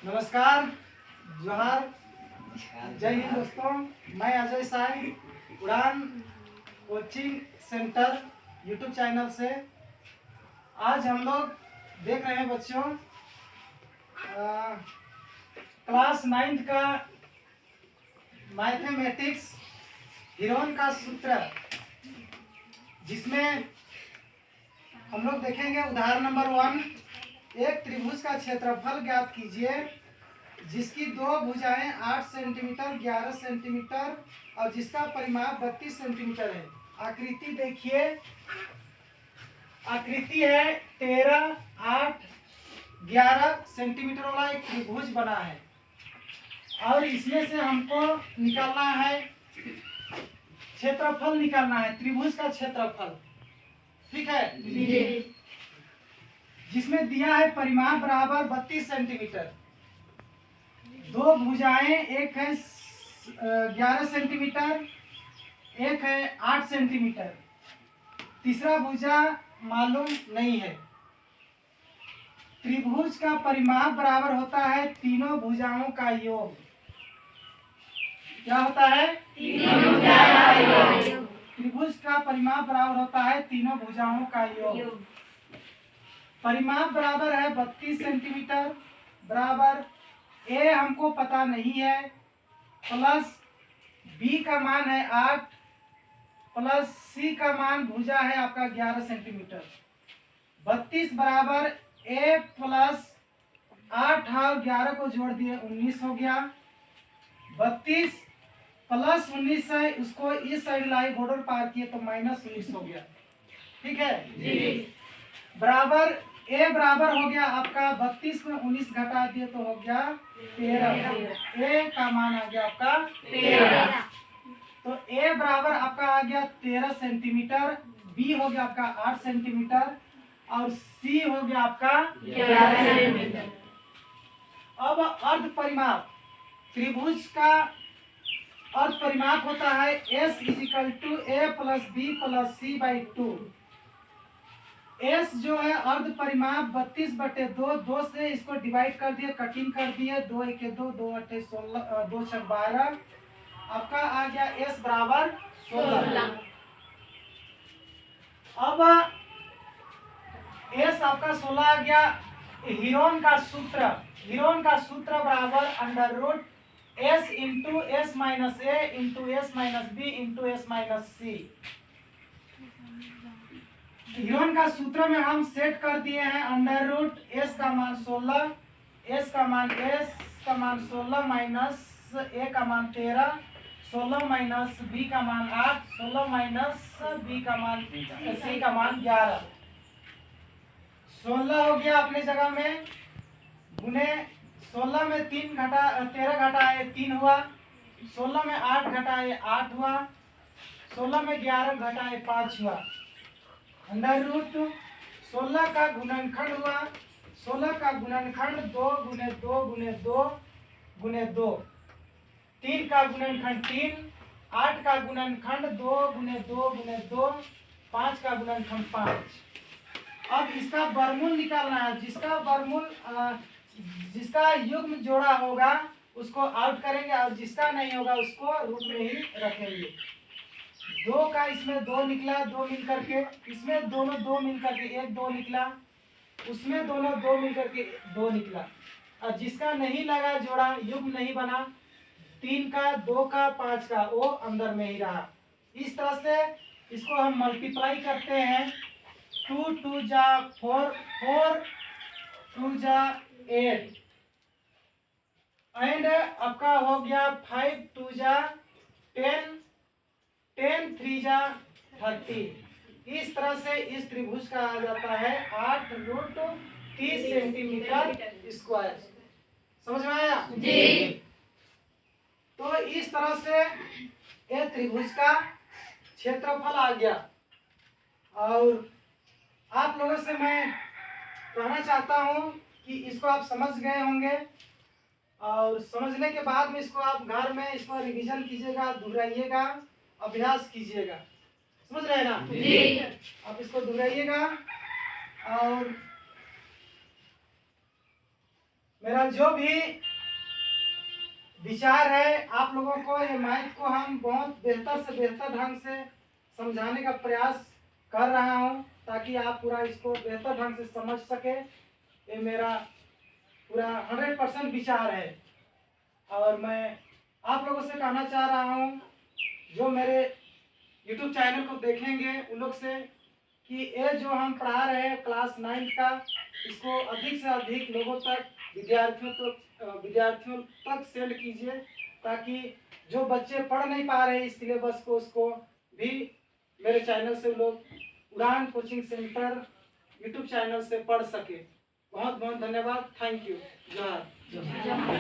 नमस्कार, जोहार, जय हिंद दोस्तों। मैं अजय साई उड़ान कोचिंग सेंटर यूट्यूब चैनल से आज हम लोग देख रहे हैं बच्चों क्लास 9th का मैथमेटिक्स हीरोन का सूत्र, जिसमें हम लोग देखेंगे उदाहरण नंबर 1। एक त्रिभुज का क्षेत्रफल ज्ञात कीजिए जिसकी दो भुजाएं 8 सेंटीमीटर 11 सेंटीमीटर और जिसका परिमाप 32 सेंटीमीटर है। आकृति देखिए, आकृति है 13, 8, 11 सेंटीमीटर वाला एक त्रिभुज बना है और इसमें से हमको निकालना है क्षेत्रफल, निकालना है त्रिभुज का क्षेत्रफल। ठीक है, जिसमें दिया है परिमाप बराबर 32 सेंटीमीटर। दो भुजाएं, एक है 11 सेंटीमीटर, एक है 8 सेंटीमीटर। तीसरा भुजा मालूम नहीं है। त्रिभुज का परिमाप बराबर होता है तीनों भुजाओं का योग। क्या होता है? तीनों भुजाओं का योग। त्रिभुज का परिमाप बराबर होता है तीनों भुजाओं का योग। परिमाप बराबर है 32 सेंटीमीटर बराबर ए हमको पता नहीं है, प्लस बी का मान है 8, प्लस सी का मान भुजा है आपका 11 सेंटीमीटर। 32 बराबर ए प्लस 8 और 11 को जोड़ दिए 19 हो गया। 32 प्लस 19 है, उसको इस साइड लाई बॉर्डर पार किए तो माइनस 19 हो गया। ठीक है जी। बराबर ए बराबर हो गया आपका 32 में 19 घटा दिए तो हो गया 13। ए का मान आ गया आपका 13। तो ए बराबर आपका आ गया 13 सेंटीमीटर, बी हो गया आपका 8 सेंटीमीटर और सी हो गया आपका 11 सेंटीमीटर। अब अर्ध परिमाप, त्रिभुज का अर्ध परिमाप होता है S = A + B + C/ 2। S जो है अर्ध परिमाप 32/2, 2 से इसको डिवाइड कर दिए, कटिंग कर दिए, 2 × 2 2 × 8 16, 2 × 12, आपका आ गया एस बराबर 16। अब एस आपका 16 आ गया। हीरोन का सूत्र, हीरोन का सूत्र बराबर √S × S - A × S - B × S - C। Heron का सूत्र में हम सेट कर दिए हैं √S का मान 16, S का मान 16 माइनस A का मान 13, 16 माइनस B का मान 8, 16 माइनस B का मान C का मान 11। 16 हो गया अपने जगह में, गुने 16 में 3 घटा 13 घटाए 3 हुआ, 16 में 8 घटाए 8 हुआ, 16 में 11 घटाए 5 हुआ। √16 का गुणनखंड हुआ, 16 का गुणनखंड 2 × 2 × 2 × 2, 3 का गुणनखंड 3, 8 का गुणनखंड 2 × 2 × 2, 5 का गुणनखंड 5। अब इसका वर्गमूल निकालना है। जिसका वर्गमूल जिसका युग्म जोड़ा होगा उसको आउट करेंगे और जिसका नहीं होगा उसको रूप में ही रखेंगे। 2 का इसमें 2 निकला, 2 मिल करके इसमें दोनों 2 मिल करके 1 2 निकला, उसमें दोनों 2 मिल करके 2 निकला। और जिसका नहीं लगा जोड़ा, युग्म नहीं बना, 3 का 2 का 5 का, वो अंदर में ही रहा। इस तरह से इसको हम मल्टीप्लाई करते हैं। 2 2 जा 4, 4 2 जा 8 एंड आपका हो गया 5 2 जा 10, 10 3 जा 30। इस तरह से इस त्रिभुज का आ जाता है 8√30 सेंटीमीटर स्क्वायर। समझ में आया जी? तो इस तरह से यह त्रिभुज का क्षेत्रफल आ गया। और आप लोगों से मैं कहना चाहता हूं कि इसको आप समझ गए होंगे और समझने के बाद में इसको आप घर में इसको रिवीजन कीजिएगा, दोहराइएगा, अभ्यास कीजिएगा। समझ रहे हैं ना जी? आप इसको दोहराइएगा और मेरा जो भी विचार है आप लोगों को, ये मैथ को हम बहुत बेहतर से बेहतर ढंग से समझाने का प्रयास कर रहा हूँ, ताकि आप पूरा इसको बेहतर ढंग से समझ सके। ये मेरा पूरा 100% विचार है। और मैं आप लोगों से कहना चाह रहा हूँ, जो मेरे YouTube चैनल को देखेंगे उन लोग से, कि ये जो हम पढ़ा रहे हैं क्लास 9 का, इसको अधिक से अधिक लोगों तक, विद्यार्थियों तक सेंड कीजिए, ताकि जो बच्चे पढ़ नहीं पा रहे इस सिलेबस को, उसको भी मेरे चैनल से लोग उड़ान कोचिंग सेंटर YouTube चैनल से पढ़ सके। बहुत बहुत धन्यवाद। Thank you. जय हिंद।